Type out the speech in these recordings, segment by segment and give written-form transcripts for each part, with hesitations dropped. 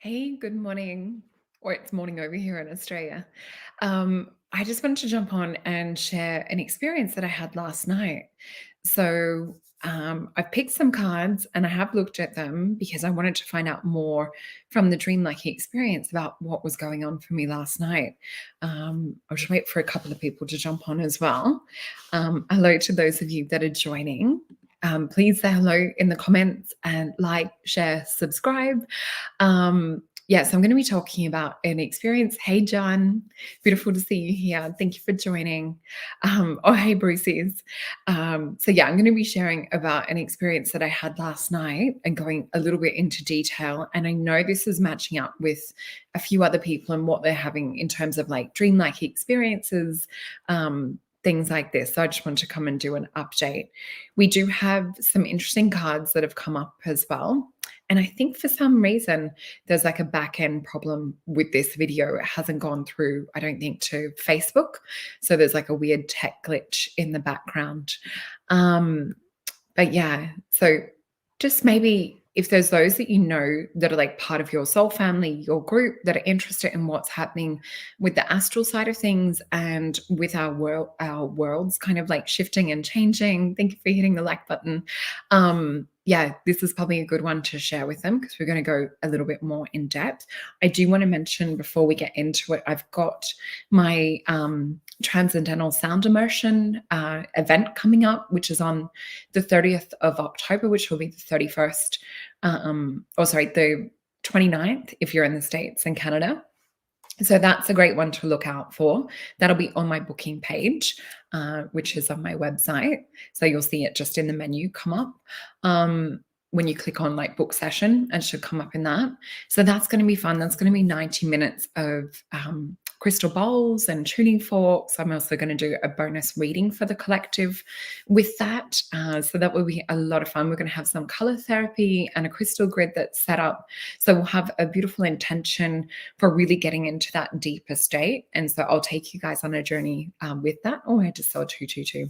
Hey, good morning. Or it's morning over here in Australia. I just wanted to jump on and share an experience that I had last night. I've picked some cards and I have looked at them because I wanted to find out more from the dreamlike experience about what was going on for me last night. I'll just wait for a couple of people to jump on as well. Hello to those of you that are joining. Please say hello in the comments and like, share, subscribe. So I'm going to be talking about an experience. Hey, John, beautiful to see you here. Thank you for joining. Hey, Brucey's. I'm going to be sharing about an experience that I had last night and going a little bit into detail. And I know this is matching up with a few other people and what they're having in terms of like dreamlike experiences. Things like this. So I just want to come and do an update. We do have some interesting cards that have come up as well. And I think for some reason, there's like a back end problem with this video. It hasn't gone through, I don't think, to Facebook. So there's like a weird tech glitch in the background. So just maybe if there's those that you know that are like part of your soul family, your group that are interested in what's happening with the astral side of things and with our worlds kind of like shifting and changing. Thank you for hitting the like button. This is probably a good one to share with them because we're going to go a little bit more in depth. I do want to mention before we get into it, I've got my Transcendental Sound Immersion event coming up, which is on the 30th of October, which will be the 31st, the 29th if you're in the States and Canada. So that's a great one to look out for. That'll be on my booking page, which is on my website. So you'll see it just in the menu come up. When you click on like book session, it should come up in that. So that's going to be fun. That's going to be 90 minutes of crystal bowls and tuning forks. I'm also going to do a bonus reading for the collective with that. So that will be a lot of fun. We're going to have some color therapy and a crystal grid that's set up. So we'll have a beautiful intention for really getting into that deeper state. And so I'll take you guys on a journey with that. Oh, I just saw 222.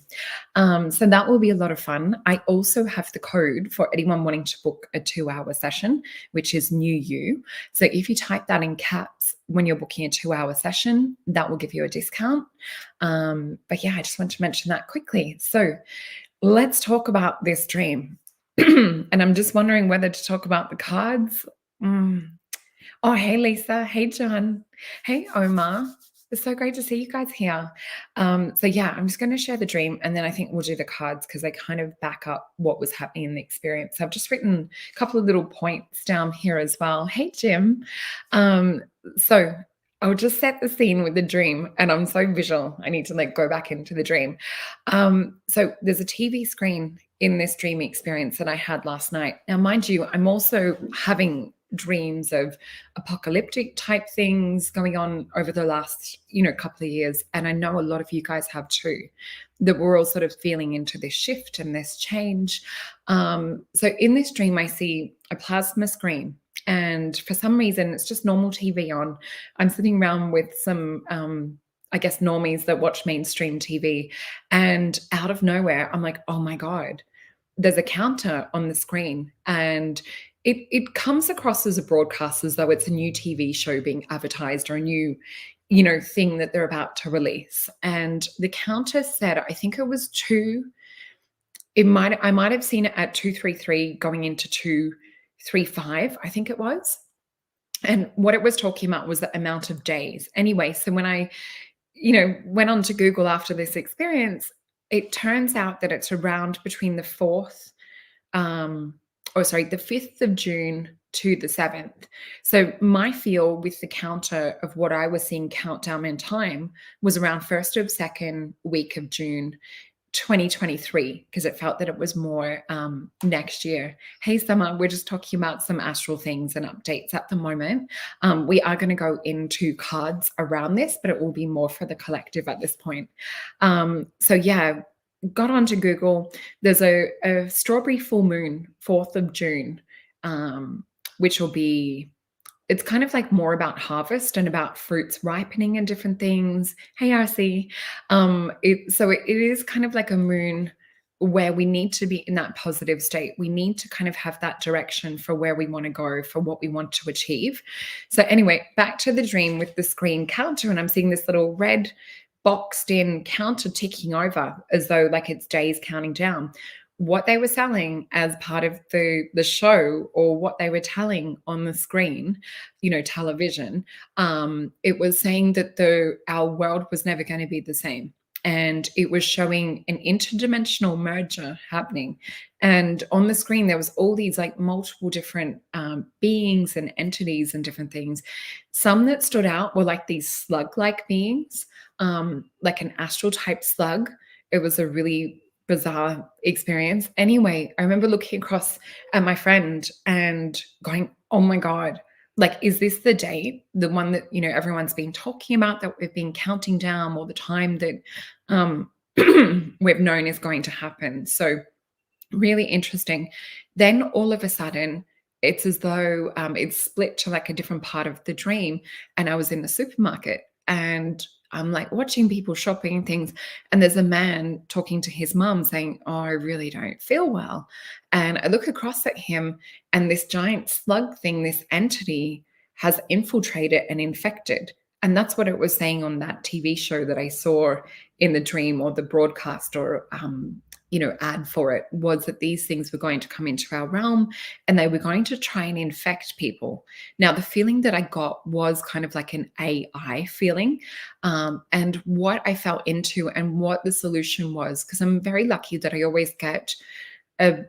So that will be a lot of fun. I also have the code for anyone wanting to book a 2-hour session, which is New You. So if you type that in caps when you're booking a 2-hour session, that will give you a discount. I just want to mention that quickly. So let's talk about this dream. And I'm just wondering whether to talk about the cards. Oh, hey, Lisa. Hey, John. Hey, Omar. It's so great to see you guys here. I'm just going to share the dream and then I think we'll do the cards because they kind of back up what was happening in the experience. So I've just written a couple of little points down here as well. Hey, Jim. So I'll just set the scene with the dream and I'm so visual. I need to like go back into the dream. So there's a TV screen in this dream experience that I had last night. Now, mind you, I'm also having dreams of apocalyptic type things going on over the last, couple of years. And I know a lot of you guys have too, that we're all sort of feeling into this shift and this change. So in this dream, I see a plasma screen. And for some reason, it's just normal TV on. I'm sitting around with some, normies that watch mainstream TV. And out of nowhere, I'm like, oh my God, there's a counter on the screen. And it comes across as a broadcast as though it's a new TV show being advertised or a new, thing that they're about to release. And the counter said, I think it was I might have seen it at 233 going into 235, I think it was. And what it was talking about was the amount of days. Anyway, so when I, went on to Google after this experience, it turns out that it's around between the 5th of June to the 7th. So my feel with the counter of what I was seeing count down in time was around 1st of 2nd week of June 2023, because it felt that it was more next year. Hey, Summer, we're just talking about some astral things and updates at the moment. We are going to go into cards around this, but it will be more for the collective at this point. Got onto Google. There's a strawberry full moon, 4th of June, which will be, it's kind of like more about harvest and about fruits ripening and different things. Hey, RC. It is kind of like a moon where we need to be in that positive state. We need to kind of have that direction for where we want to go, for what we want to achieve. So, anyway, back to the dream with the screen counter, and I'm seeing this little red boxed in counter ticking over as though like it's days counting down. What they were selling as part of the show, or what they were telling on the screen, television, it was saying that our world was never going to be the same, and it was showing an interdimensional merger happening. And on the screen there was all these like multiple different beings and entities and different things. Some that stood out were like these slug like beings, like an astral type slug. It was a really bizarre experience. Anyway, I remember looking across at my friend and going, oh my God, like, is this the date? The one that, everyone's been talking about, that we've been counting down, or the time that um, we've known is going to happen. So really interesting. Then all of a sudden, it's as though it's split to like a different part of the dream. And I was in the supermarket and I'm like watching people shopping and things. And there's a man talking to his mum saying, oh, I really don't feel well. And I look across at him, and this giant slug thing, this entity, has infiltrated and infected. And that's what it was saying on that TV show that I saw in the dream, or the broadcast, or ad for it, was that these things were going to come into our realm and they were going to try and infect people. Now, the feeling that I got was kind of like an AI feeling. And what I fell into and what the solution was, because I'm very lucky that I always get a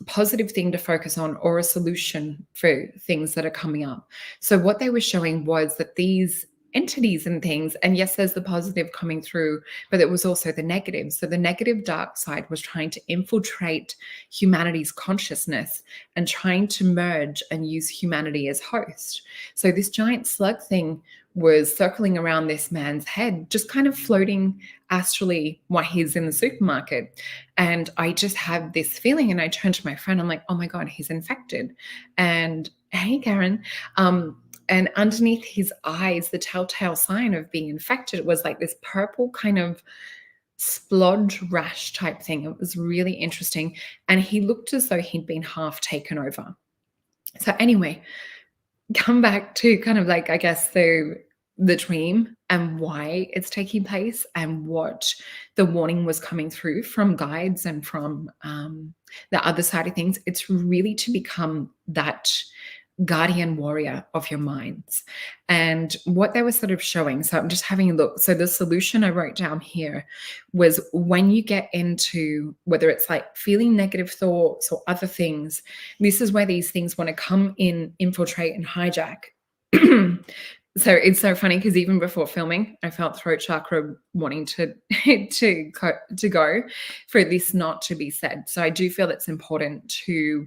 positive thing to focus on, or a solution for things that are coming up. So what they were showing was that these entities and things, and yes, there's the positive coming through, but it was also the negative. So the negative dark side was trying to infiltrate humanity's consciousness and trying to merge and use humanity as host. So this giant slug thing was circling around this man's head, just kind of floating astrally while he's in the supermarket. And I just had this feeling, and I turned to my friend, I'm like, oh my God, he's infected. And hey, Karen, and underneath his eyes, the telltale sign of being infected was like this purple kind of splodge rash type thing. It was really interesting. And he looked as though he'd been half taken over. So anyway, come back to kind of like, I guess, the dream and why it's taking place, and what the warning was coming through from guides and from the other side of things. It's really to become that guardian warrior of your minds. And what they were sort of showing, so I'm just having a look. So the solution I wrote down here was, when you get into, whether it's like feeling negative thoughts or other things, this is where these things want to come in, infiltrate and hijack. So it's so funny, because even before filming, I felt throat chakra wanting to go for this not to be said. So I do feel it's important to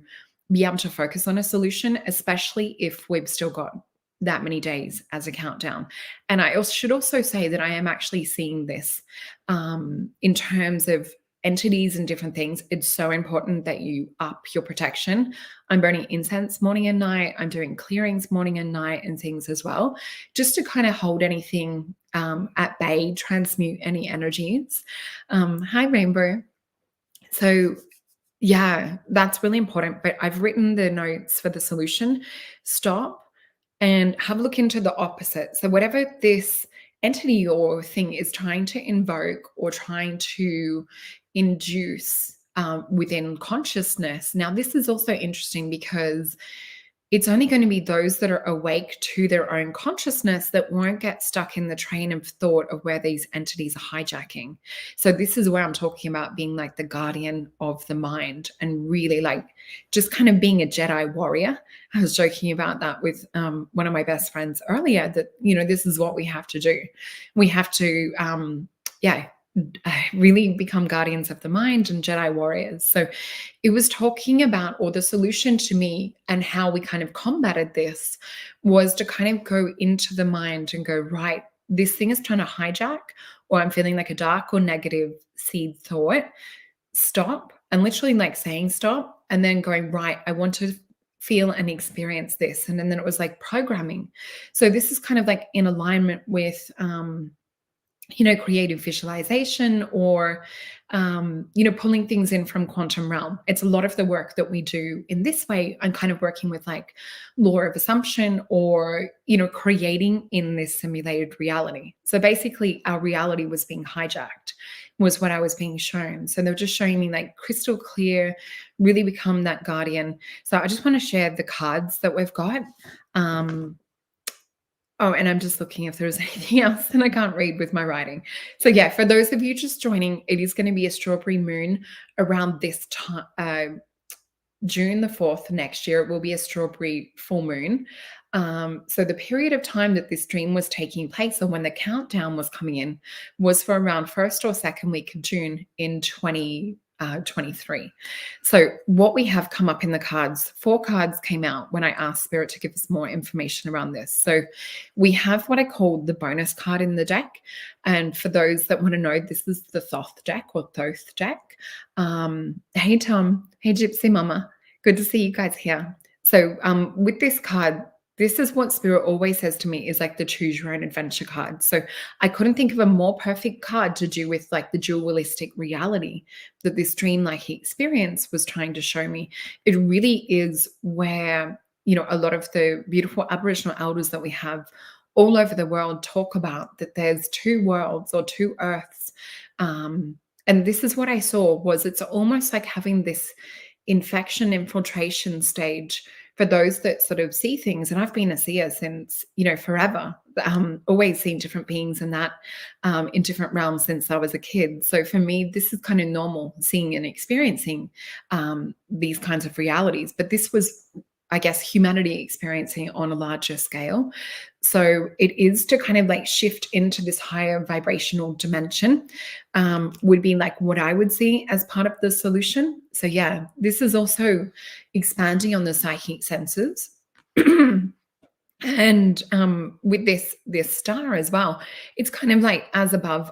be able to focus on a solution, especially if we've still got that many days as a countdown. And I should also say that I am actually seeing this in terms of entities and different things. It's so important that you up your protection. I'm burning incense morning and night. I'm doing clearings morning and night and things as well, just to kind of hold anything at bay, transmute any energies. Hi, Rainbow. So yeah, that's really important. But I've written the notes for the solution. Stop and have a look into the opposite. So whatever this entity or thing is trying to invoke or trying to induce within consciousness. Now, this is also interesting, because it's only going to be those that are awake to their own consciousness that won't get stuck in the train of thought of where these entities are hijacking. So this is where I'm talking about being like the guardian of the mind, and really like just kind of being a Jedi warrior. I was joking about that with one of my best friends earlier, that, this is what we have to do. We have to, really become guardians of the mind and Jedi warriors. So it was talking about, or the solution to me and how we kind of combated this, was to kind of go into the mind and go, right, this thing is trying to hijack, or I'm feeling like a dark or negative seed thought. Stop. And literally like saying stop, and then going, right, I want to feel and experience this. And then it was like programming. So this is kind of like in alignment with creative visualization or, pulling things in from quantum realm. It's a lot of the work that we do in this way. I'm kind of working with like law of assumption or, creating in this simulated reality. So basically, our reality was being hijacked, was what I was being shown. So they're just showing me like crystal clear, really become that guardian. So I just want to share the cards that we've got. Um, Oh, and I'm just looking if there's anything else, and I can't read with my writing. So yeah, for those of you just joining, it is going to be a strawberry moon around this time. June the 4th next year, it will be a strawberry full moon. So the period of time that this dream was taking place, or when the countdown was coming in, was for around first or second week of June in 2023. So what we have come up in the cards, 4 cards came out when I asked Spirit to give us more information around this. So we have what I call the bonus card in the deck. And for those that want to know, this is the Thoth deck or Thoth deck. Hey, Tom. Hey, Gypsy Mama. Good to see you guys here. So with this card, this is what Spirit always says to me is like the choose your own adventure card. So I couldn't think of a more perfect card to do with like the dualistic reality that this dreamlike experience was trying to show me. It really is where, a lot of the beautiful Aboriginal elders that we have all over the world talk about that there's 2 worlds or 2 earths. And this is what I saw was it's almost like having this infiltration stage for those that sort of see things. And I've been a seer since, forever, always seen different beings and that in different realms since I was a kid. So for me, this is kind of normal seeing and experiencing these kinds of realities. But this was, I guess, humanity experiencing it on a larger scale. So it is to kind of like shift into this higher vibrational dimension, would be like what I would see as part of the solution. So yeah, this is also expanding on the psychic senses. And with this star as well, it's kind of like as above,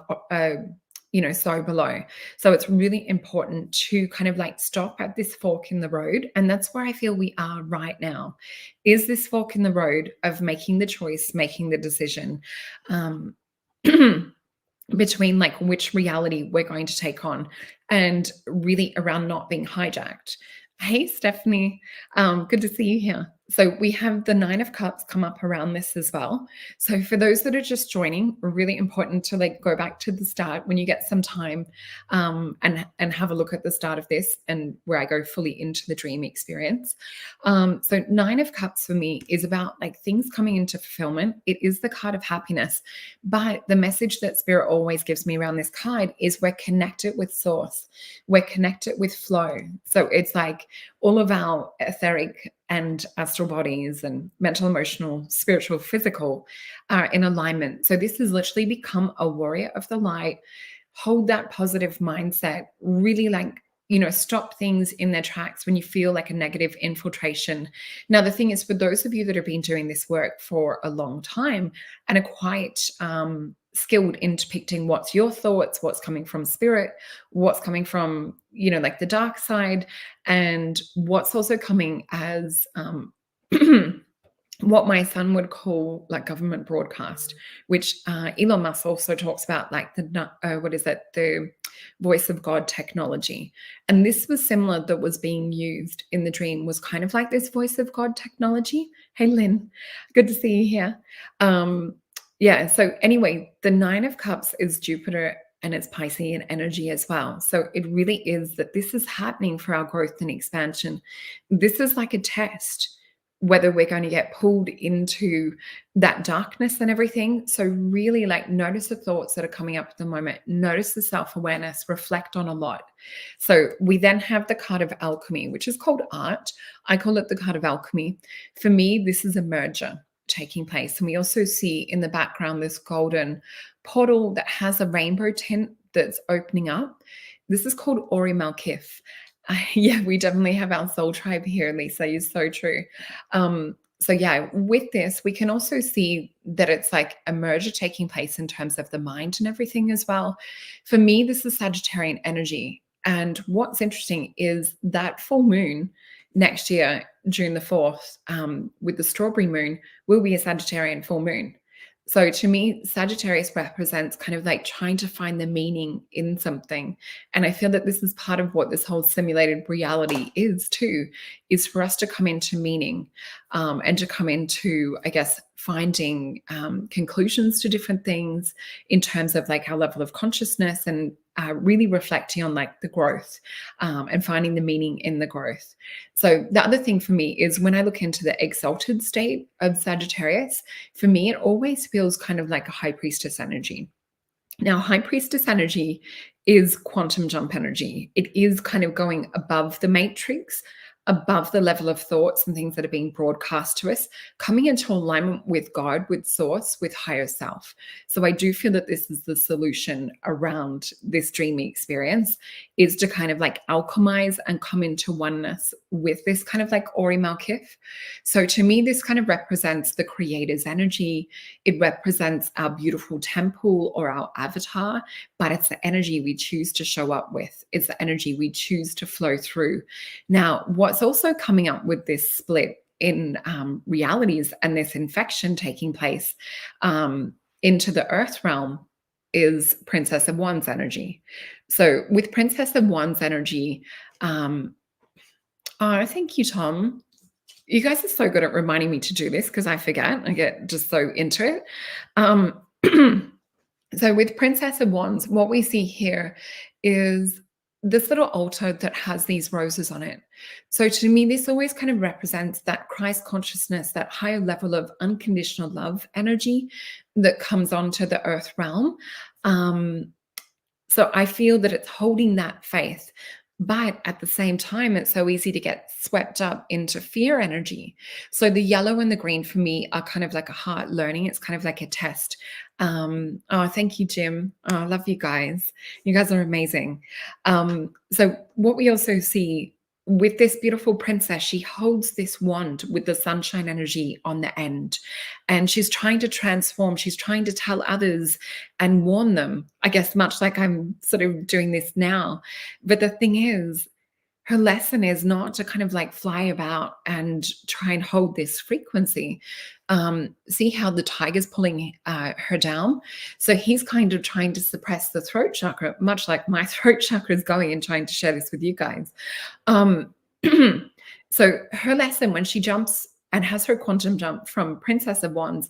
so below. So it's really important to kind of like stop at this fork in the road. And that's where I feel we are right now, is this fork in the road of making the choice, making the decision. Between like which reality we're going to take on and really around not being hijacked. Hey, Stephanie. Good to see you here. So we have the 9 of Cups come up around this as well. So for those that are just joining, really important to like go back to the start when you get some time, and have a look at the start of this and where I go fully into the dream experience. So 9 of Cups for me is about like things coming into fulfillment. It is the card of happiness, but the message that Spirit always gives me around this card is we're connected with source. We're connected with flow. So it's like all of our etheric and astral bodies and mental, emotional, spiritual, physical are in alignment. So this has literally become a warrior of the light. Hold that positive mindset, really like, stop things in their tracks when you feel like a negative infiltration. Now, the thing is, for those of you that have been doing this work for a long time and are quite skilled in depicting what's your thoughts, what's coming from spirit, what's coming from, like the dark side, and what's also coming as what my son would call like government broadcast, which Elon Musk also talks about, like the voice of God technology. And this was similar that was being used in the dream, was kind of like this voice of God technology. Hey, Lynn, good to see you here. Yeah, so anyway, the 9 of Cups is Jupiter and it's Piscean energy as well. So it really is that this is happening for our growth and expansion. This is like a test whether we're going to get pulled into that darkness and everything. So really like notice the thoughts that are coming up at the moment, notice the self-awareness, reflect on a lot. So we then have the card of alchemy, which is called art. I call it the card of alchemy. For me, this is a merger taking place. And we also see in the background this golden portal that has a rainbow tint that's opening up. This is called Ori Malkith. Yeah, we definitely have our soul tribe here, Lisa. You're so true. So yeah, with this, we can also see that it's like a merger taking place in terms of the mind and everything as well. For me, this is Sagittarian energy. And what's interesting is that full moon next year, June the 4th, with the strawberry moon, will be a Sagittarian full moon. So to me, Sagittarius represents kind of like trying to find the meaning in something. And I feel that this is part of what this whole simulated reality is too, is for us to come into meaning, and to come into, I guess, finding conclusions to different things in terms of like our level of consciousness, and really reflecting on like the growth, and finding the meaning in the growth. So the other thing for me is when I look into the exalted state of Sagittarius, for me, it always feels kind of like a high priestess energy. Now, high priestess energy is quantum jump energy. It is kind of going above the matrix, above the level of thoughts and things that are being broadcast to us, coming into alignment with God, with source, with higher self. So I do feel that this is the solution around this dreamy experience, is to kind of like alchemize and come into oneness with this kind of like Ori Malkith. So to me, this kind of represents the creator's energy. It represents our beautiful temple or our avatar, but it's the energy we choose to show up with. It's the energy we choose to flow through. Now, what's also coming up with this split in realities and this infection taking place into the earth realm is Princess of Wands energy. So with Princess of Wands energy, oh, thank you, Tom. You guys are so good at reminding me to do this because I forget. I get just so into it. Um, so with Princess of Wands, what we see here is this little altar that has these roses on it. So to me, this always kind of represents that Christ consciousness, that higher level of unconditional love energy that comes onto the earth realm. So I feel that it's holding that faith. But at the same time, it's so easy to get swept up into fear energy. So the yellow and the green for me are kind of like a heart learning. It's kind of like a test. Oh, thank you, Jim. Oh, I love you guys. You guys are amazing. So what we also see with this beautiful princess, she holds this wand with the sunshine energy on the end, and she's trying to transform. She's trying to tell others and warn them, I guess, much like I'm sort of doing this now. But the thing is, her lesson is not to kind of like fly about and try and hold this frequency. See how the tiger's pulling her down? So he's kind of trying to suppress the throat chakra, much like my throat chakra is going and trying to share this with you guys. Um, so her lesson when she jumps and has her quantum jump from Princess of Wands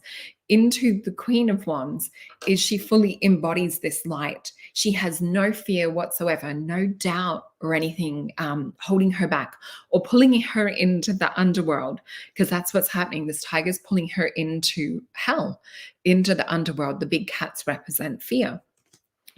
into the Queen of Wands is she fully embodies this light. She has no fear whatsoever, no doubt or anything holding her back or pulling her into the underworld, because that's what's happening. This tiger's pulling her into hell, into the underworld. The big cats represent fear.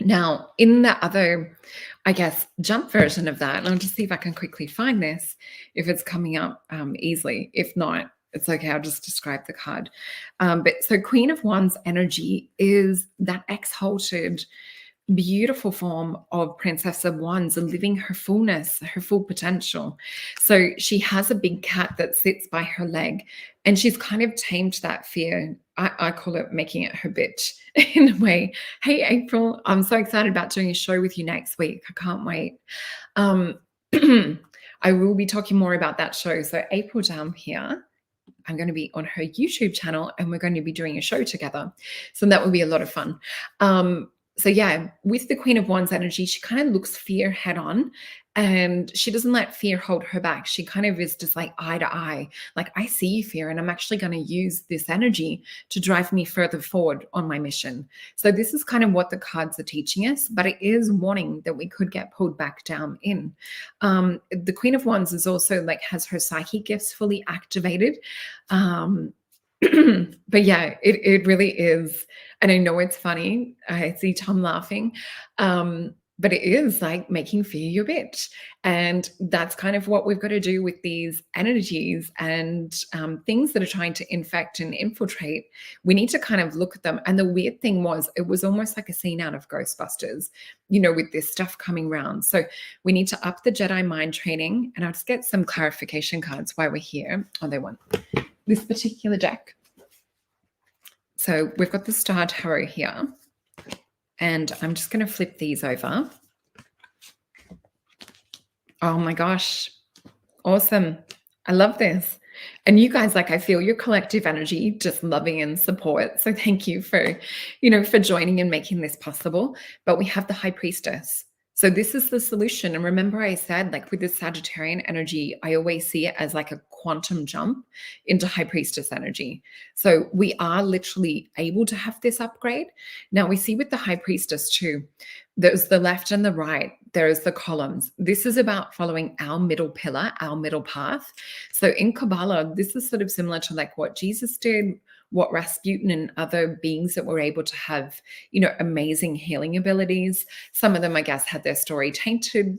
Now, in the other, I guess, jump version of that, and I'll just see if I can quickly find this, if it's coming up easily. If not, it's okay. I'll just describe the card. But so Queen of Wands energy is that exalted, beautiful form of Princess of Wands, living her fullness, her full potential. So she has a big cat that sits by her leg, and she's kind of tamed that fear. I call it making it her bitch in a way. Hey, April, I'm so excited about doing a show with you next week. I can't wait. I will be talking more about that show. So April down here, I'm going to be on her YouTube channel and we're going to be doing a show together. So that will be a lot of fun. So yeah, with the Queen of Wands energy, she kind of looks fear head on, and she doesn't let fear hold her back. She kind of is just like eye to eye, like, I see you, fear, and I'm actually going to use this energy to drive me further forward on my mission. So this is kind of what the cards are teaching us, but it is warning that we could get pulled back down in. The Queen of Wands is also like has her psychic gifts fully activated. But yeah, it really is. And I know it's funny. I see Tom laughing. But it is like making fear your bitch. And that's kind of what we've got to do with these energies and things that are trying to infect and infiltrate. We need to kind of look at them. And the weird thing was, it was almost like a scene out of Ghostbusters, you know, with this stuff coming around. So we need to up the Jedi mind training. And I'll just get some clarification cards while we're here. Oh, they want this particular deck. So we've got the Star Tarot here, and I'm just going to flip these over. Oh my gosh. Awesome. I love this. And you guys, like, I feel your collective energy, just loving and support. So thank you for, for joining and making this possible. But we have the High Priestess. So this is the solution. And remember, I said, like, with the Sagittarian energy, I always see it as like a quantum jump into High Priestess energy. So we are literally able to have this upgrade. Now we see with the High Priestess too, there's the left and the right, there's the columns. This is about following our middle pillar, our middle path. So in Kabbalah, this is sort of similar to like what Jesus did, what Rasputin and other beings that were able to have, amazing healing abilities. Some of them, I guess, had their story tainted,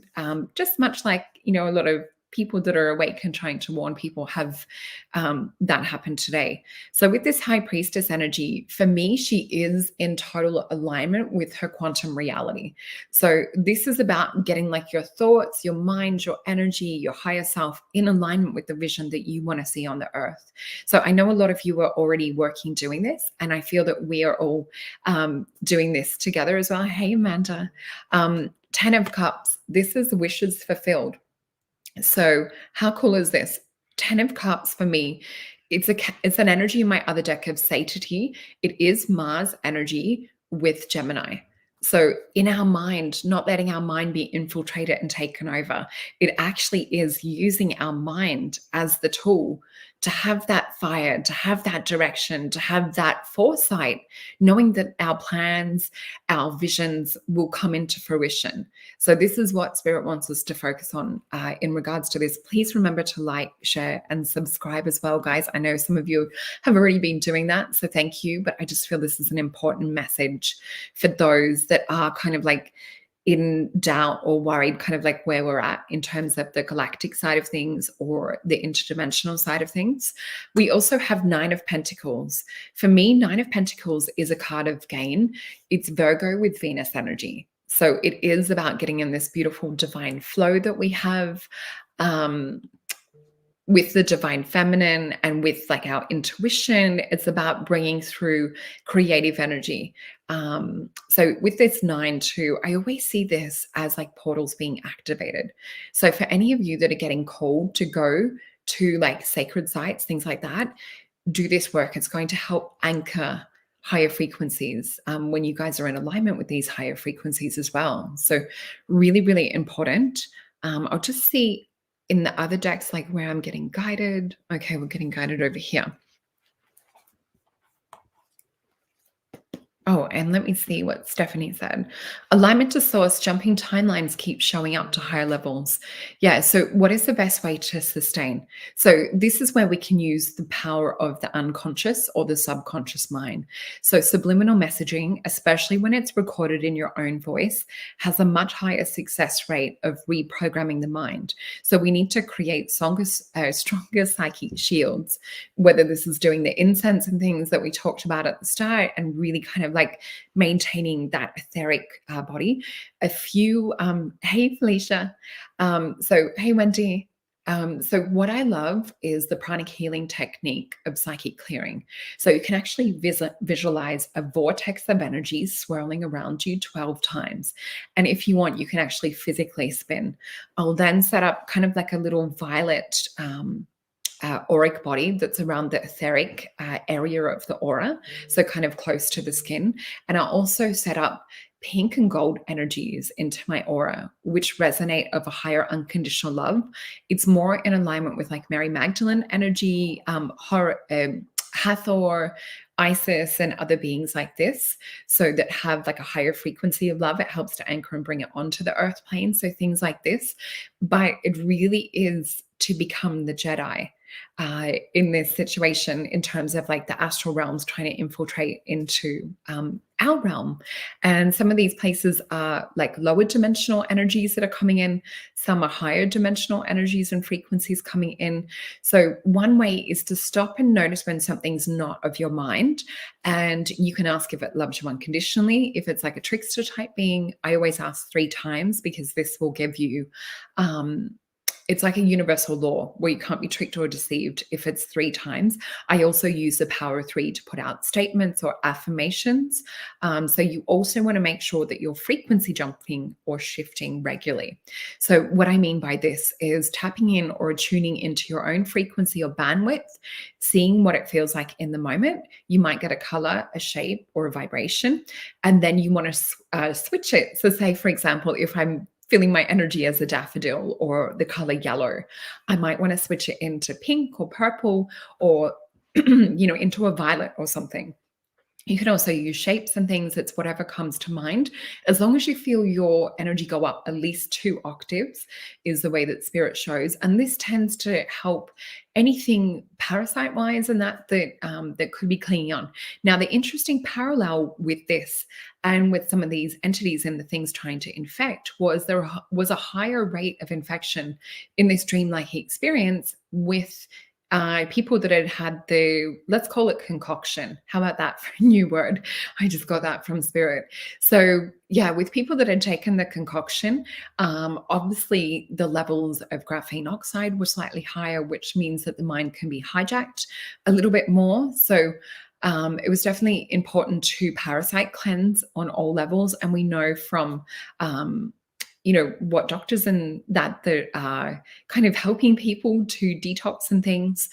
just much like, a lot of people that are awake and trying to warn people have that happen today. So with this High Priestess energy, for me, she is in total alignment with her quantum reality. So this is about getting like your thoughts, your mind, your energy, your higher self in alignment with the vision that you want to see on the earth. So I know a lot of you are already working doing this, and I feel that we are all doing this together as well. Hey, Amanda. 10 of Cups. This is wishes fulfilled. So how cool is this? 10 of Cups for me, it's an energy in my other deck of satiety. It is Mars energy with Gemini. So in our mind, not letting our mind be infiltrated and taken over, it actually is using our mind as the tool to have that fire, to have that direction, to have that foresight, knowing that our plans, our visions will come into fruition. So this is what Spirit wants us to focus on in regards to this. Please remember to like, share, and subscribe as well, guys. I know some of you have already been doing that, so thank you. But I just feel this is an important message for those that are kind of like in doubt or worried, kind of like where we're at in terms of the galactic side of things or the interdimensional side of things. We also have 9 of Pentacles. For me, 9 of Pentacles is a card of gain. It's Virgo with Venus energy. So it is about getting in this beautiful divine flow that we have with the divine feminine and with like our intuition. It's about bringing through creative energy. So with this 9 too, I always see this as like portals being activated. So for any of you that are getting called to go to like sacred sites, things like that, do this work. It's going to help anchor higher frequencies when you guys are in alignment with these higher frequencies as well. So really, really important. I'll just see in the other decks, like where I'm getting guided. Okay, we're getting guided over here. Oh, and let me see what Stephanie said. Alignment to source, jumping timelines keep showing up to higher levels. Yeah, so what is the best way to sustain? So this is where we can use the power of the unconscious or the subconscious mind. So subliminal messaging, especially when it's recorded in your own voice, has a much higher success rate of reprogramming the mind. So we need to create stronger psychic shields, whether this is doing the incense and things that we talked about at the start and really kind of like maintaining that etheric body. A few, hey Felicia, so hey Wendy. So what I love is the pranic healing technique of psychic clearing. So you can actually visualize a vortex of energy swirling around you 12 times. And if you want, you can actually physically spin. I'll then set up kind of like a little violet auric body that's around the etheric area of the aura, so kind of close to the skin. And I'll also set up pink and gold energies into my aura, which resonate of a higher unconditional love. It's more in alignment with like Mary Magdalene energy, Hathor, Isis, and other beings like this, so that have like a higher frequency of love. It helps to anchor and bring it onto the earth plane. So things like this, but it really is to become the Jedi in this situation in terms of like the astral realms trying to infiltrate into our realm. And some of these places are like lower dimensional energies that are coming in. Some are higher dimensional energies and frequencies coming in. So one way is to stop and notice when something's not of your mind. And you can ask if it loves you unconditionally. If it's like a trickster type being, I always ask 3 times because this will give you it's like a universal law where you can't be tricked or deceived if it's 3 times. I also use the power of 3 to put out statements or affirmations. So you also want to make sure that you're frequency jumping or shifting regularly. So what I mean by this is tapping in or tuning into your own frequency or bandwidth, seeing what it feels like in the moment. You might get a color, a shape, or a vibration, and then you want to switch it. So say, for example, if I'm feeling my energy as a daffodil or the color yellow, I might want to switch it into pink or purple or into a violet or something. You can also use shapes and things. It's whatever comes to mind. As long as you feel your energy go up at least 2 octaves is the way that spirit shows. And this tends to help anything parasite-wise and that could be clinging on. Now, the interesting parallel with this and with some of these entities and the things trying to infect was there was a higher rate of infection in this dreamlike experience with people that had had let's call it concoction. How about that for a new word? I just got that from spirit. So yeah, with people that had taken the concoction, obviously the levels of graphene oxide were slightly higher, which means that the mind can be hijacked a little bit more. So it was definitely important to parasite cleanse on all levels. And we know from what doctors and that are kind of helping people to detox and things.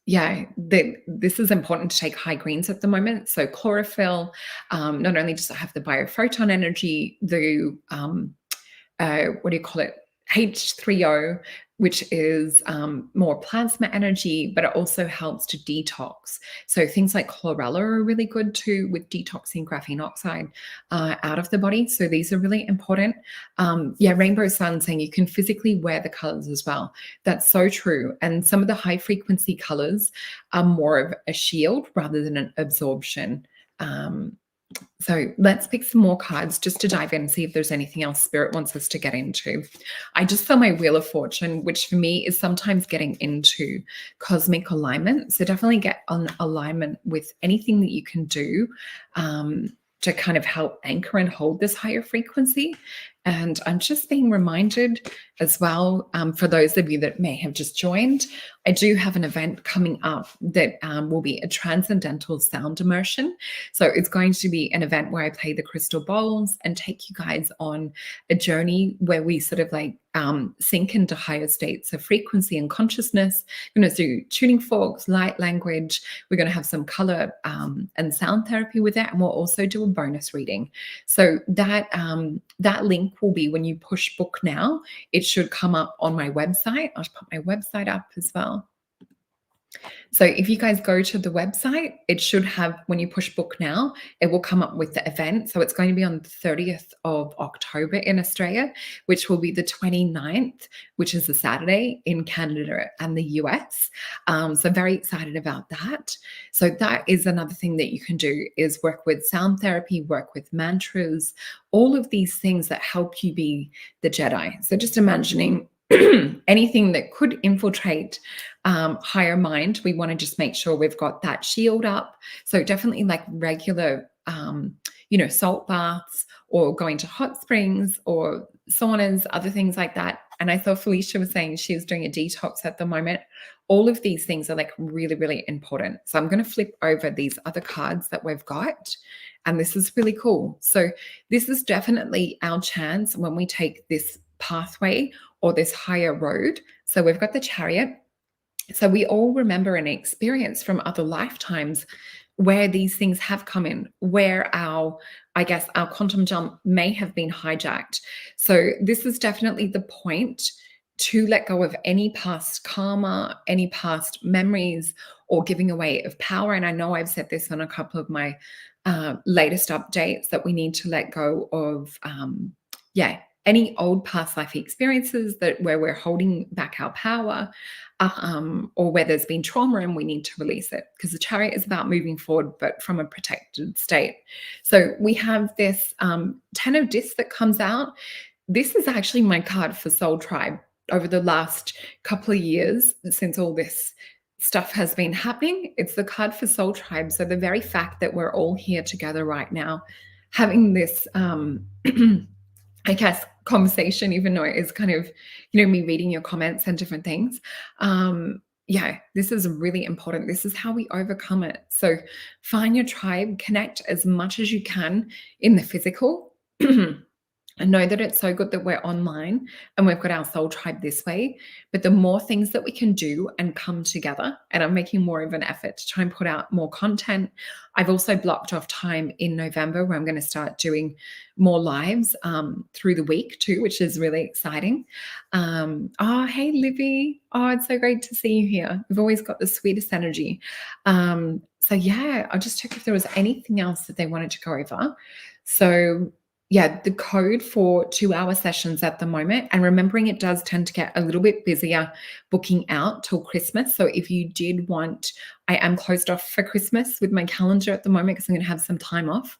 This is important to take high greens at the moment. So chlorophyll, not only does it have the biophoton energy, the what do you call it? H3O, which is more plasma energy, but it also helps to detox. So things like chlorella are really good too with detoxing graphene oxide out of the body. So these are really important. Rainbow Sun saying you can physically wear the colors as well. That's so true. And some of the high frequency colors are more of a shield rather than an absorption. So let's pick some more cards just to dive in and see if there's anything else Spirit wants us to get into. I just saw my Wheel of Fortune, which for me is sometimes getting into cosmic alignment. So definitely get on alignment with anything that you can do to kind of help anchor and hold this higher frequency. And I'm just being reminded as well, for those of you that may have just joined, I do have an event coming up that will be a transcendental sound immersion. So it's going to be an event where I play the crystal bowls and take you guys on a journey where we sort of like sink into higher states of frequency and consciousness. We're going to do tuning forks, light language. We're going to have some color and sound therapy with it. And we'll also do a bonus reading. So that link will be when you push book now. It should come up on my website. I'll put my website up as well. So if you guys go to the website, it should have, when you push book now, it will come up with the event. So it's going to be on the 30th of October in Australia, which will be the 29th, which is a Saturday in Canada and the US. So very excited about that. So that is another thing that you can do is work with sound therapy, work with mantras, all of these things that help you be the Jedi. So just imagining anything that could infiltrate higher mind, we want to just make sure we've got that shield up. So definitely like regular, salt baths or going to hot springs or saunas, other things like that. And I thought Felicia was saying she was doing a detox at the moment. All of these things are like really, really important. So I'm going to flip over these other cards that we've got. And this is really cool. So this is definitely our chance when we take this pathway or this higher road. So we've got the Chariot. So we all remember an experience from other lifetimes where these things have come in, where our quantum jump may have been hijacked. So this is definitely the point to let go of any past karma, any past memories, or giving away of power. And I know I've said this on a couple of my latest updates that we need to let go of, any old past life experiences where we're holding back our power, or where there's been trauma and we need to release it, because the Chariot is about moving forward, but from a protected state. So we have this 10 of Discs that comes out. This is actually my card for Soul Tribe over the last couple of years since all this stuff has been happening. It's the card for Soul Tribe. So the very fact that we're all here together right now, having this I guess, conversation, even though it is kind of, me reading your comments and different things. Yeah, this is really important. This is how we overcome it. So find your tribe, connect as much as you can in the physical. And know that it's so good that we're online and we've got our soul tribe this way. But the more things that we can do and come together, and I'm making more of an effort to try and put out more content. I've also blocked off time in November where I'm going to start doing more lives through the week too, which is really exciting. Oh, hey, Libby. Oh, it's so great to see you here. We've always got the sweetest energy. So, yeah, I'll just check if there was anything else that they wanted to go over. So, yeah, the code for 2-hour sessions at the moment, and remembering it does tend to get a little bit busier booking out till Christmas. So if you did want, I am closed off for Christmas with my calendar at the moment because I'm going to have some time off,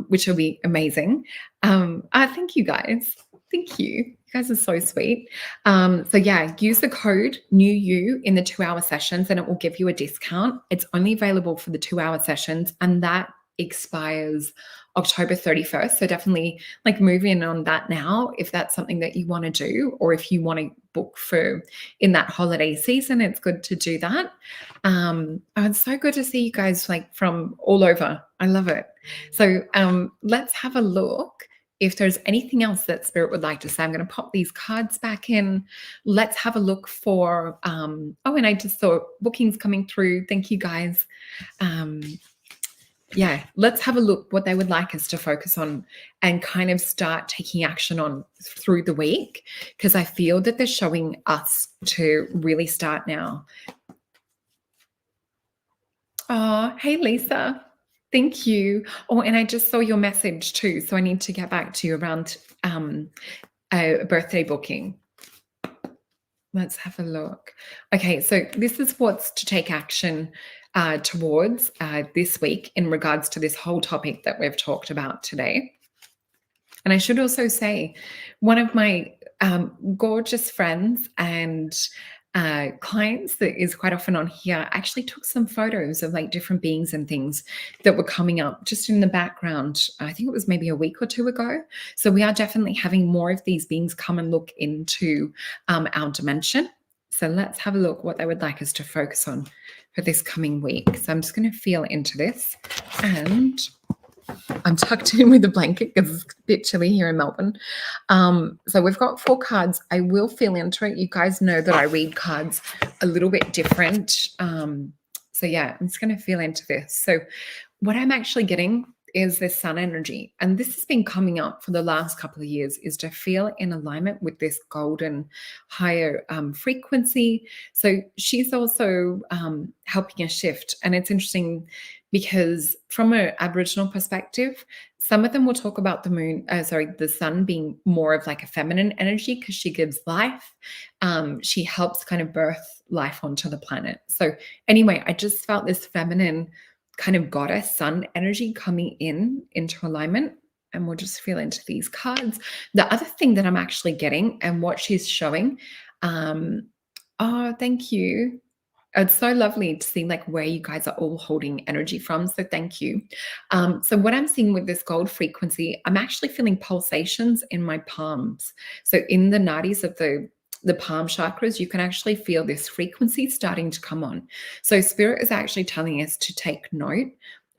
which will be amazing. Thank you guys. Thank you. You guys are so sweet. So yeah, use the code New You in the 2-hour sessions and it will give you a discount. It's only available for the 2-hour sessions and that expires October 31st. So definitely like move in on that now if that's something that you want to do, or if you want to book for in that holiday season, it's good to do that. It's so good to see you guys like from all over. I love it. So let's have a look if there's anything else that Spirit would like to say. I'm going to pop these cards back in. Let's have a look for, and I just saw bookings coming through. Thank you guys. Yeah, let's have a look what they would like us to focus on and kind of start taking action on through the week, because I feel that they're showing us to really start now. Oh, hey, Lisa. Thank you. Oh, and I just saw your message too. So I need to get back to you around a birthday booking. Let's have a look. Okay, so this is what's to take action towards this week in regards to this whole topic that we've talked about today. And I should also say, one of my gorgeous friends and clients that is quite often on here actually took some photos of like different beings and things that were coming up just in the background. I think it was maybe a week or two ago. So we are definitely having more of these beings come and look into our dimension. So let's have a look what they would like us to focus on for this coming week. So I'm just going to feel into this, and I'm tucked in with a blanket because it's a bit chilly here in Melbourne. So we've got 4 cards. I will feel into it. You guys know that I read cards a little bit different. So yeah, I'm just going to feel into this. So what I'm actually getting is this sun energy. And this has been coming up for the last couple of years, is to feel in alignment with this golden higher frequency. So she's also helping us shift. And it's interesting because from an Aboriginal perspective, some of them will talk about the sun being more of like a feminine energy because she gives life. She helps kind of birth life onto the planet. So anyway, I just felt this feminine kind of goddess sun energy coming into alignment, and we'll just feel into these cards. The other thing that I'm actually getting and what she's showing, thank you. It's so lovely to see like where you guys are all holding energy from. So thank you. So what I'm seeing with this gold frequency, I'm actually feeling pulsations in my palms. So in the nadis of the palm chakras, you can actually feel this frequency starting to come on. So Spirit is actually telling us to take note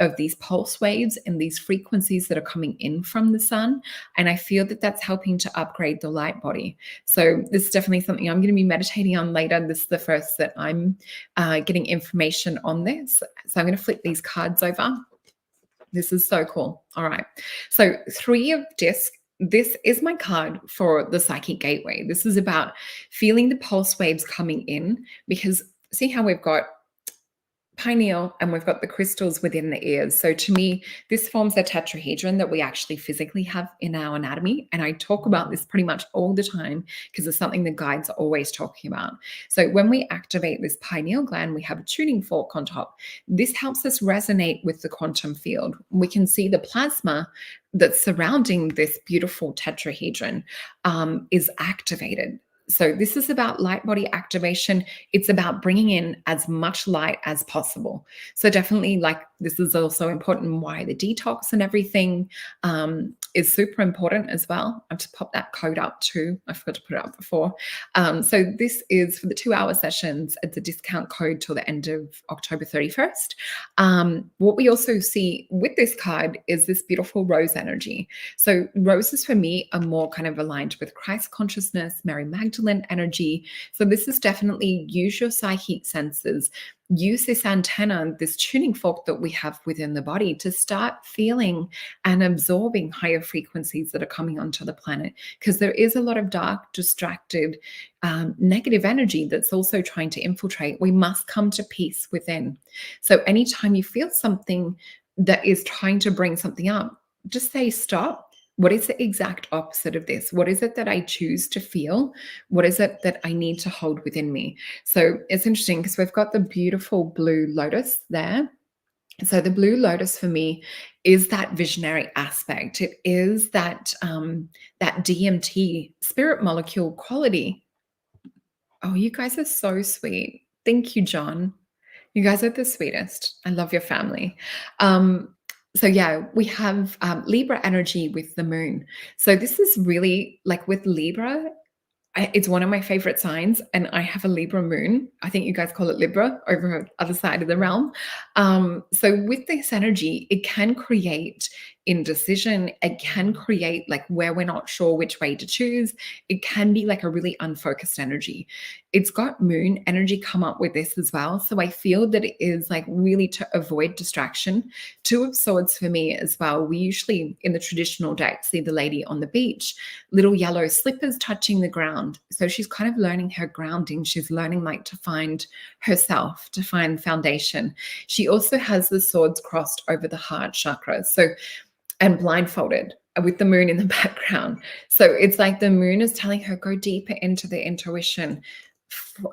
of these pulse waves and these frequencies that are coming in from the sun. And I feel that that's helping to upgrade the light body. So this is definitely something I'm going to be meditating on later. This is the first that I'm getting information on this. So I'm going to flip these cards over. This is so cool. All right. So 3 of disc. This is my card for the psychic gateway. This is about feeling the pulse waves coming in, because see how we've got pineal and we've got the crystals within the ears. So to me, this forms a tetrahedron that we actually physically have in our anatomy. And I talk about this pretty much all the time because it's something the guides are always talking about. So when we activate this pineal gland, we have a tuning fork on top. This helps us resonate with the quantum field. We can see the plasma that's surrounding this beautiful tetrahedron is activated. So this is about light body activation. It's about bringing in as much light as possible. So definitely, like, this is also important why the detox and everything. is super important as well. I've just popped that code up too. I forgot to put it up before. So this is for the 2-hour sessions. It's a discount code till the end of October 31st. What we also see with this card is this beautiful rose energy. So roses for me are more kind of aligned with Christ consciousness, Mary Magdalene energy. So this is definitely use your psychic senses, use this antenna, this tuning fork that we have within the body to start feeling and absorbing higher frequencies that are coming onto the planet. Because there is a lot of dark, distracted, negative energy that's also trying to infiltrate. We must come to peace within. So anytime you feel something that is trying to bring something up, just say stop. What is the exact opposite of this? What is it that I choose to feel? What is it that I need to hold within me? So it's interesting because we've got the beautiful blue lotus there. So the blue lotus for me is that visionary aspect. It is that that DMT spirit molecule quality. Oh, you guys are so sweet. Thank you, John. You guys are the sweetest. I love your family. So yeah, we have Libra energy with the moon. So this is really like with Libra, it's one of my favorite signs, and I have a Libra moon. I think you guys call it Libra over the other side of the realm. So with this energy, it can create indecision. It can create like where we're not sure which way to choose. It can be like a really unfocused energy. It's got moon energy come up with this as well. So I feel that it is like really to avoid distraction. Two of Swords for me as well. We usually in the traditional deck see the lady on the beach, little yellow slippers touching the ground. So she's kind of learning her grounding. She's learning like to find herself, to find foundation. She also has the swords crossed over the heart chakra. So, and blindfolded with the moon in the background. So it's like the moon is telling her, go deeper into the intuition.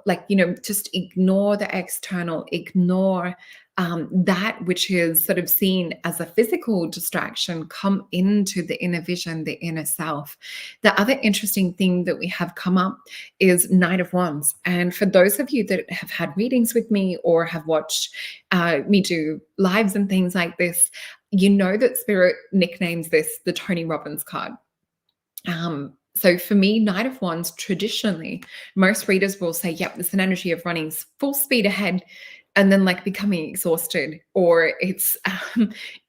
Like, just ignore the external, ignore that which is sort of seen as a physical distraction, come into the inner vision, the inner self. The other interesting thing that we have come up is Knight of Wands. And for those of you that have had readings with me or have watched me do lives and things like this, you know that Spirit nicknames this the Tony Robbins card. So for me, Knight of Wands, traditionally, most readers will say, yep, it's an energy of running full speed ahead and then like becoming exhausted. Or it's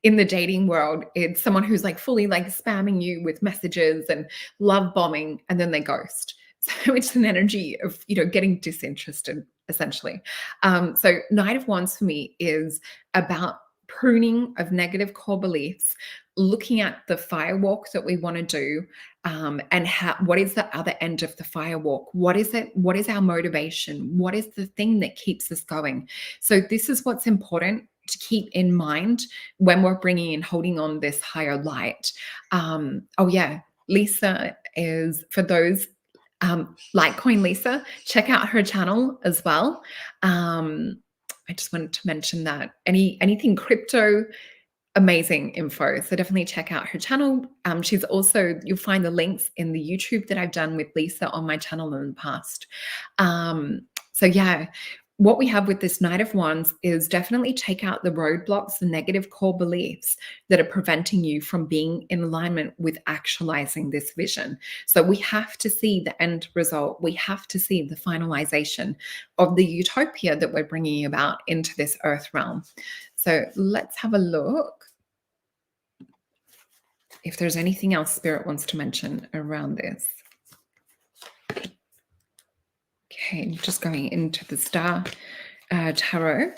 in the dating world, it's someone who's like fully like spamming you with messages and love bombing, and then they ghost. So it's an energy of, getting disinterested, essentially. So Knight of Wands for me is about pruning of negative core beliefs, looking at the firewalk that we want to do, and what is the other end of the firewalk? What is it? What is our motivation? What is the thing that keeps us going? So this is what's important to keep in mind when we're bringing and holding on this higher light. Oh yeah, Lisa is, for those Litecoin Lisa, check out her channel as well. I just wanted to mention that anything crypto, amazing info. So definitely check out her channel. She's also, you'll find the links in the YouTube that I've done with Lisa on my channel in the past. So yeah, what we have with this Knight of Wands is definitely take out the roadblocks, the negative core beliefs that are preventing you from being in alignment with actualizing this vision. So we have to see the end result. We have to see the finalization of the utopia that we're bringing about into this earth realm. So let's have a look if there's anything else Spirit wants to mention around this. Okay, just going into the Star Tarot,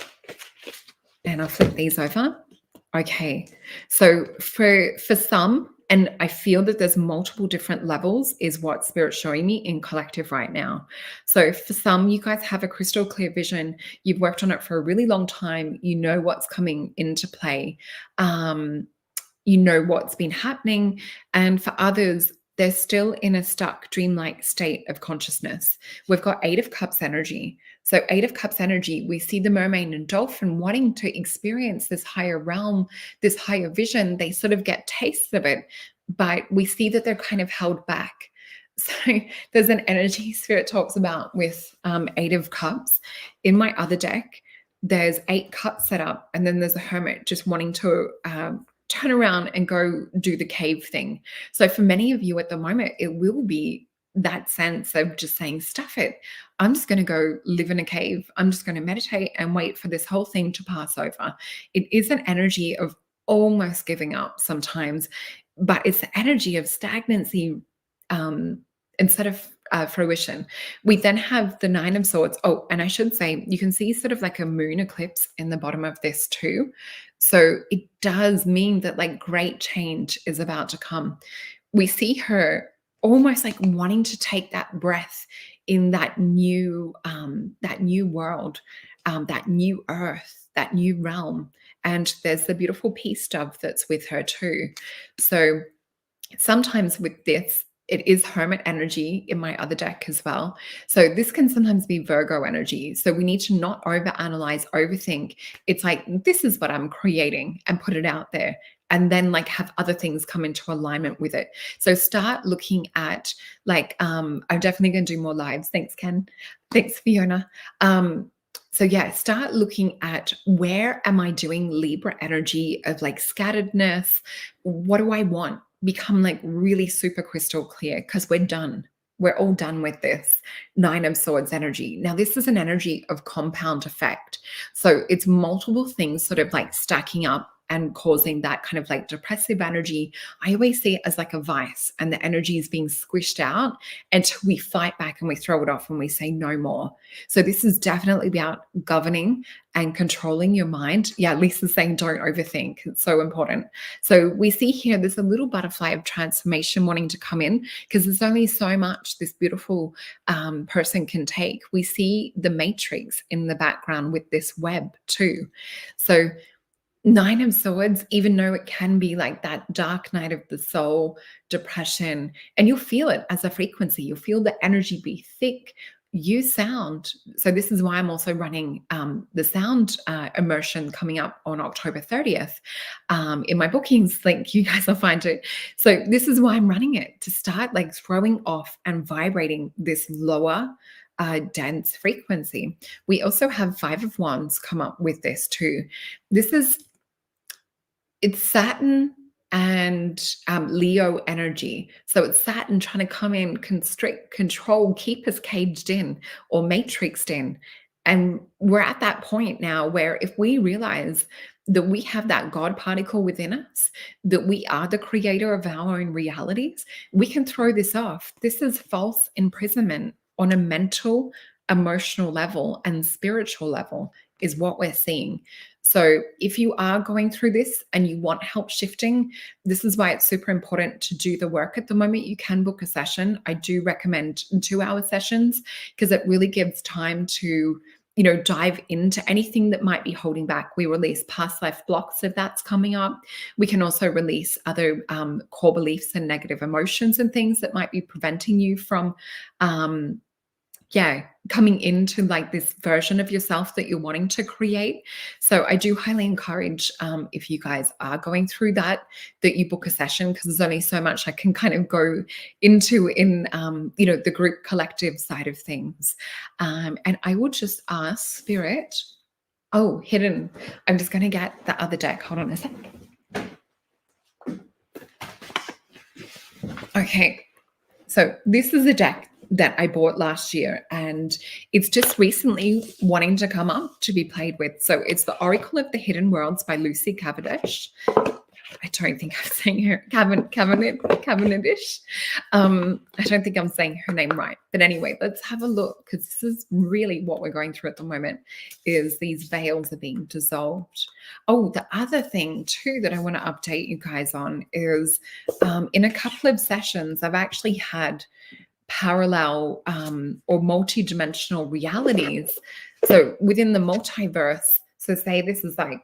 and I'll flip these over. Okay, so for some, and I feel that there's multiple different levels is what Spirit's showing me in collective right now. So for some, you guys have a crystal clear vision. You've worked on it for a really long time. You know what's coming into play. You know what's been happening. And for others, they're still in a stuck dreamlike state of consciousness. We've got 8 of Cups energy. So 8 of Cups energy, we see the mermaid and dolphin wanting to experience this higher realm, this higher vision. They sort of get tastes of it, but we see that they're kind of held back. So there's an energy Spirit talks about with 8 of Cups. In my other deck, there's 8 cups set up, and then there's a hermit just wanting to turn around and go do the cave thing. So for many of you at the moment, it will be that sense of just saying, stuff it. I'm just going to go live in a cave. I'm just going to meditate and wait for this whole thing to pass over. It is an energy of almost giving up sometimes, but it's the energy of stagnancy um, instead of fruition. We then have the Nine of Swords. Oh, and I should say, you can see sort of like a moon eclipse in the bottom of this too. So it does mean that like great change is about to come. We see her almost like wanting to take that breath in that new world, that new earth, that new realm. And there's the beautiful peace dove that's with her too. So sometimes with this, it is hermit energy in my other deck as well. So this can sometimes be Virgo energy. So we need to not overanalyze, overthink. It's like, this is what I'm creating, and put it out there. And then like have other things come into alignment with it. So start looking at like, I'm definitely going to do more lives. Thanks, Ken. Thanks, Fiona. So yeah, start looking at, where am I doing Libra energy of like scatteredness? What do I want? Become like really super crystal clear, because we're done. We're all done with this Nine of Swords energy. Now, this is an energy of compound effect. So it's multiple things sort of like stacking up and causing that kind of like depressive energy. I always see it as like a vice, and the energy is being squished out until we fight back and we throw it off and we say no more. So this is definitely about governing and controlling your mind. Yeah, Lisa's saying don't overthink. It's so important. So we see here there's a little butterfly of transformation wanting to come in, because there's only so much this beautiful person can take. We see the matrix in the background with this web too. So Nine of Swords, even though it can be like that dark night of the soul, depression, and you'll feel it as a frequency. You'll feel the energy be thick. Use sound. So this is why I'm also running the sound immersion coming up on October 30th. In my bookings link, you guys will find it. So this is why I'm running it, to start like throwing off and vibrating this lower dense frequency. We also have Five of Wands come up with this too. It's Saturn and Leo energy. So it's Saturn trying to come in, constrict, control, keep us caged in or matrixed in. And we're at that point now where if we realize that we have that God particle within us, that we are the creator of our own realities, we can throw this off. This is false imprisonment on a mental, emotional level and spiritual level is what we're seeing. So if you are going through this and you want help shifting, this is why it's super important to do the work at the moment. You can book a session. I do recommend 2-hour sessions, because it really gives time to, dive into anything that might be holding back. We release past life blocks if that's coming up. We can also release other core beliefs and negative emotions and things that might be preventing you from coming into like this version of yourself that you're wanting to create. So I do highly encourage, if you guys are going through that you book a session, because there's only so much I can kind of go into in, the group collective side of things. And I would just ask Spirit, hidden. I'm just going to get the other deck. Hold on a sec. Okay. So this is a deck that I bought last year, and it's just recently wanting to come up to be played with. So it's the Oracle of the Hidden Worlds by Lucy Cavendish. I don't think I'm saying her Cavendish. I don't think I'm saying her name right. But anyway, let's have a look, because this is really what we're going through at the moment, is these veils are being dissolved. Oh, the other thing too that I want to update you guys on is in a couple of sessions, I've actually had parallel or multi-dimensional realities. So within the multiverse, so say this is like,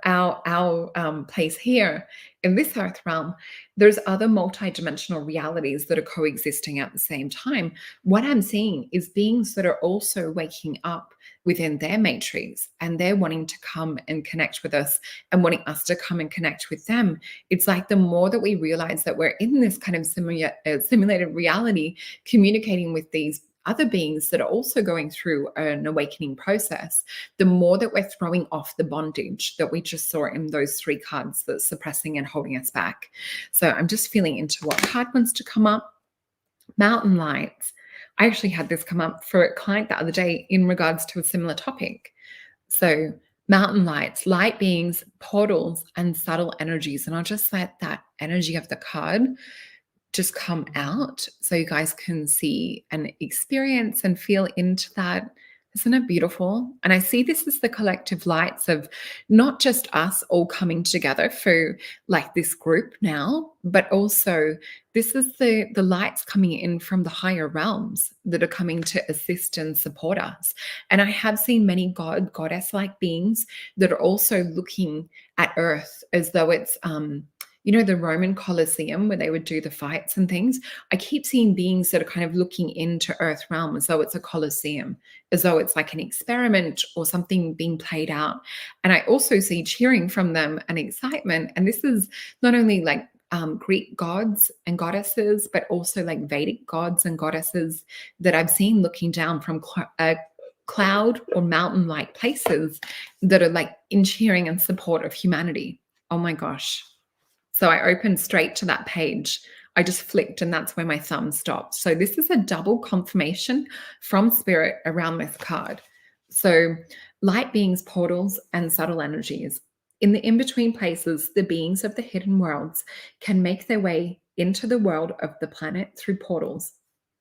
our place here in this earth realm, there's other multi-dimensional realities that are coexisting at the same time. What I'm seeing is beings that are also waking up within their matrix, and they're wanting to come and connect with us and wanting us to come and connect with them. It's like the more that we realize that we're in this kind of simulated reality, communicating with these other beings that are also going through an awakening process, the more that we're throwing off the bondage that we just saw in those three cards that's suppressing and holding us back. So I'm just feeling into what card wants to come up. Mountain lights. I actually had this come up for a client the other day in regards to a similar topic. So mountain lights, light beings, portals, and subtle energies. And I'll just let that energy of the card just come out so you guys can see and experience and feel into that. Isn't it beautiful? And I see this as the collective lights of not just us all coming together for like this group now, but also this is the lights coming in from the higher realms that are coming to assist and support us. And I have seen many goddess like beings that are also looking at earth as though it's the Roman Colosseum where they would do the fights and things. I keep seeing beings that are kind of looking into earth realm as though it's a Colosseum, as though it's like an experiment or something being played out. And I also see cheering from them and excitement. And this is not only like Greek gods and goddesses, but also like Vedic gods and goddesses that I've seen looking down from cloud or mountain-like places that are like in cheering and support of humanity. Oh my gosh. So I opened straight to that page. I just flicked and that's where my thumb stopped. So this is a double confirmation from spirit around this card. So light beings, portals, and subtle energies. In the in-between places, the beings of the hidden worlds can make their way into the world of the planet through portals.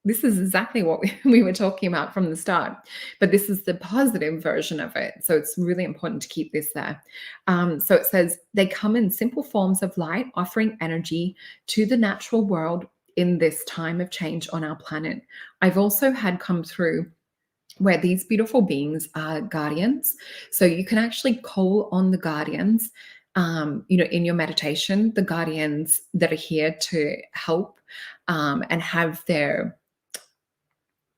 This is exactly what we were talking about from the start, but this is the positive version of it. So it's really important to keep this there. So it says, they come in simple forms of light, offering energy to the natural world in this time of change on our planet. I've also had come through where these beautiful beings are guardians. So you can actually call on the guardians, in your meditation, the guardians that are here to help and have their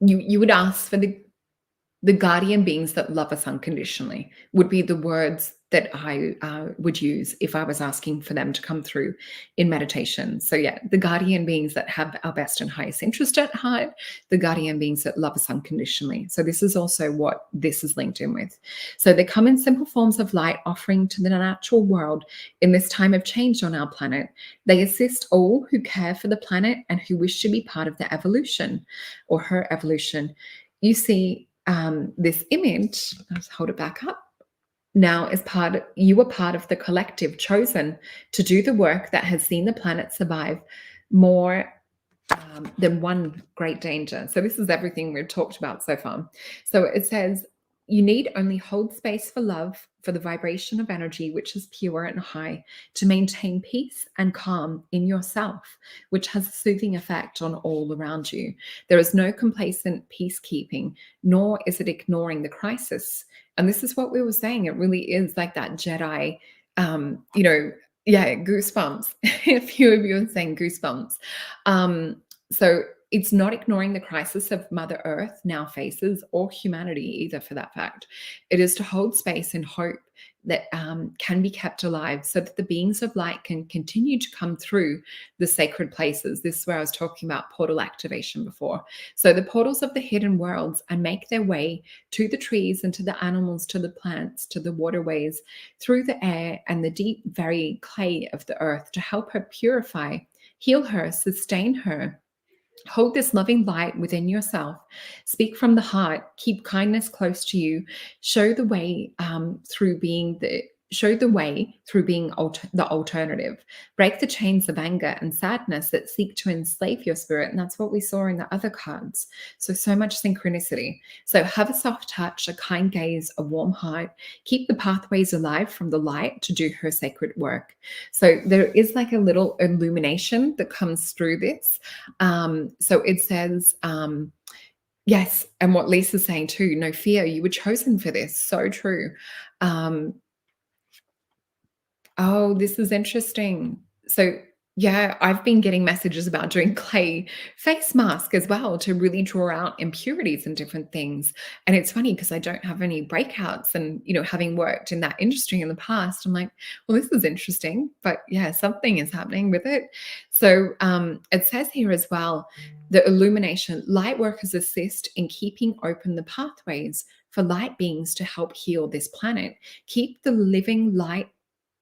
you would ask for the guardian beings that love us unconditionally would be the words that I would use if I was asking for them to come through in meditation. So yeah, the guardian beings that have our best and highest interest at heart, the guardian beings that love us unconditionally. So this is also what this is linked in with. So they come in simple forms of light, offering to the natural world in this time of change on our planet. They assist all who care for the planet and who wish to be part of the evolution or her evolution. You see this image, let's hold it back up. Now, you are part of the collective chosen to do the work that has seen the planet survive more than one great danger. So this is everything we've talked about so far. So it says, you need only hold space for love, for the vibration of energy, which is pure and high, to maintain peace and calm in yourself, which has a soothing effect on all around you. There is no complacent peacekeeping, nor is it ignoring the crisis. And this is what we were saying. It really is like that Jedi, goosebumps. A few of you are saying goosebumps. So it's not ignoring the crisis of Mother Earth now faces, or humanity either for that fact. It is to hold space and hope that can be kept alive so that the beings of light can continue to come through the sacred places. This is where I was talking about portal activation before. So the portals of the hidden worlds and make their way to the trees and to the animals, to the plants, to the waterways, through the air and the deep, very clay of the earth to help her purify, heal her, sustain her. Hold this loving light within yourself. Speak from the heart. Keep kindness close to you. Show the way through being the alternative. Break the chains of anger and sadness that seek to enslave your spirit. And that's what we saw in the other cards. So much synchronicity. So have a soft touch, a kind gaze, a warm heart. Keep the pathways alive from the light to do her sacred work. So there is like a little illumination that comes through this. So it says, yes, and what Lisa's saying too, no fear, you were chosen for this. So true. Oh, this is interesting. So, yeah, I've been getting messages about doing clay face mask as well to really draw out impurities and different things. And it's funny because I don't have any breakouts and, having worked in that industry in the past, I'm like, well, this is interesting, but yeah, something is happening with it. So, it says here as well, The illumination, light workers assist in keeping open the pathways for light beings to help heal this planet. Keep the living light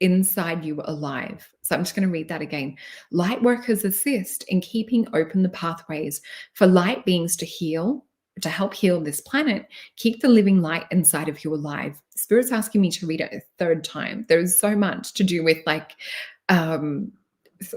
inside you alive. So I'm just going to read that again. Light workers assist in keeping open the pathways for light beings to help heal this planet. Keep the living light inside of you alive. Spirit's asking me to read it a third time. There's so much to do with like um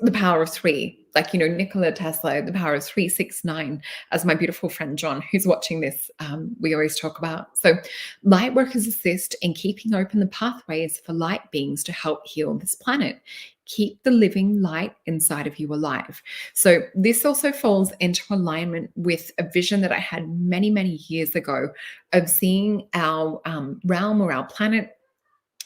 the power of three, like, Nikola Tesla, the power of 369, as my beautiful friend John, who's watching this, we always talk about. So, light workers assist in keeping open the pathways for light beings to help heal this planet. Keep the living light inside of you alive. So, this also falls into alignment with a vision that I had many, many years ago of seeing our realm or our planet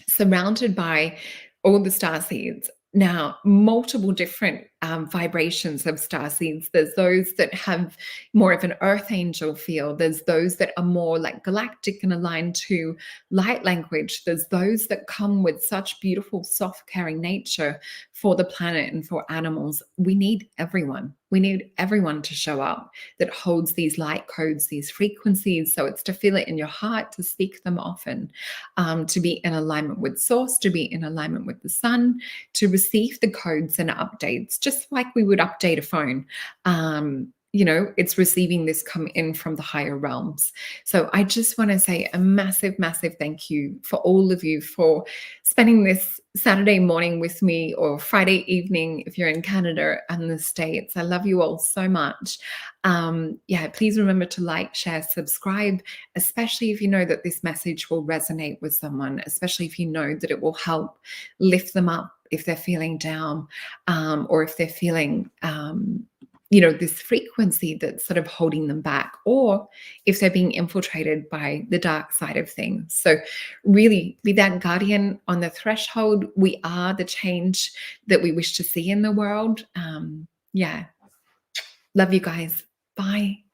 surrounded by all the star seeds. Now, multiple different vibrations of star seeds. There's those that have more of an earth angel feel. There's those that are more like galactic and aligned to light language. There's those that come with such beautiful, soft, caring nature for the planet and for animals. We need everyone. We need everyone to show up that holds these light codes, these frequencies. So it's to feel it in your heart, to speak them often, to be in alignment with source, to be in alignment with the sun, to receive the codes and updates, just like we would update a phone. It's receiving this come in from the higher realms. So I just want to say a massive, massive thank you for all of you for spending this Saturday morning with me, or Friday evening if you're in Canada and the States. I love you all so much. Please remember to like, share, subscribe, especially if you know that this message will resonate with someone, especially if you know that it will help lift them up if they're feeling down, or if they're feeling this frequency that's sort of holding them back, or if they're being infiltrated by the dark side of things. So really be that guardian on the threshold. We are the change that we wish to see in the world. Love you guys. Bye.